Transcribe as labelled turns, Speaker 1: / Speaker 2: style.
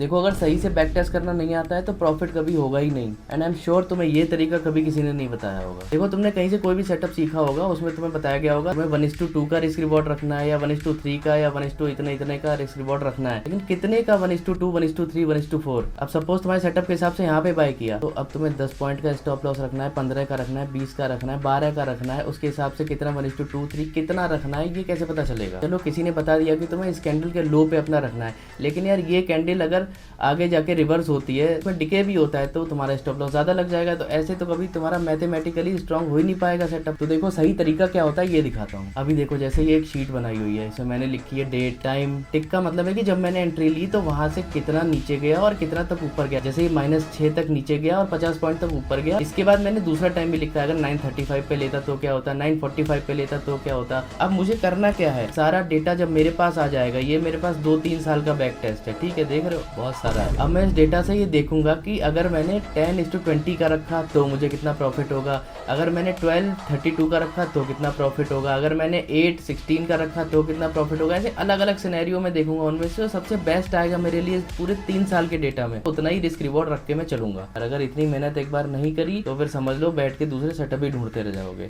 Speaker 1: देखो, अगर सही से बैक टेस्ट करना नहीं आता है तो प्रॉफिट कभी होगा ही नहीं। एंड आई एम श्योर तुम्हें ये तरीका कभी किसी ने नहीं बताया होगा। देखो, तुमने कहीं से कोई भी सेटअप सीखा होगा, उसमें तुम्हें बताया गया होगा तुम्हें 1:2 का रिस्क रिवॉर्ड रखना है, या 1:3 का, या 1:2 इतने इतने का रिस्क रिवॉर्ड रखना है। लेकिन कितने का 1:2, 1:3, 1:4? अब सपोज तुम्हारे सेटअप के हिसाब से यहाँ पे बाय किया, तो अब तुम्हें 10 पॉइंट का स्टॉप लॉस रखना है, 15 का रखना है, 20 का रखना है, 12 का रखना है। उसके हिसाब से कितना 1:2, 3 कितना रखना है, ये कैसे पता चलेगा? चलो, किसी ने बता दिया कि तुम्हें इस कैंडल के लो पे अपना रखना है, लेकिन यार ये कैंडल अगर आगे जाके रिवर्स होती है, उसमें डिके भी होता है, तो तुम्हारा स्टॉप लॉस ज्यादा लग जाएगा। तो ऐसे तो कभी तुम्हारा मैथमेटिकली स्ट्रांग हो ही नहीं पाएगा सेटअप। तो देखो, सही तरीका क्या होता है ये दिखाता हूँ। अभी देखो, जैसे ये एक शीट बनाई हुई है, इसमें मैंने लिखी है डेट टाइम। टिक का मतलब है कि जब मैंने एंट्री ली तो वहां से कितना नीचे गया और कितना तक ऊपर गया। जैसे ये -6 तक नीचे गया और 50 पॉइंट तक ऊपर गया। इसके बाद मैंने दूसरा टाइम भी लिखा है, अगर 9:35 पे लेता तो क्या होता, 9:45 पे लेता तो क्या होता। अब मुझे करना क्या है, सारा डेटा जब मेरे पास आ जाएगा, ये मेरे पास 2-3 साल का बैक टेस्ट है, ठीक है, देख रहे हो बहुत सारा है। अब मैं इस डेटा से ये देखूंगा कि अगर मैंने 10:20 का रखा तो मुझे कितना प्रॉफिट होगा, अगर मैंने 12:32 का रखा तो कितना प्रॉफिट होगा, अगर मैंने 8:16 का रखा तो कितना प्रॉफिट होगा। ऐसे अलग अलग सिनेरियो में देखूंगा, उनमें से सबसे बेस्ट आएगा मेरे लिए पूरे 3 साल के डेटा में, उतना ही रिस्क रिवॉर्ड रख के मैं चलूंगा। और अगर इतनी मेहनत एक बार नहीं करी तो फिर समझ लो बैठ के दूसरे सेटअप ही ढूंढते रह जाओगे।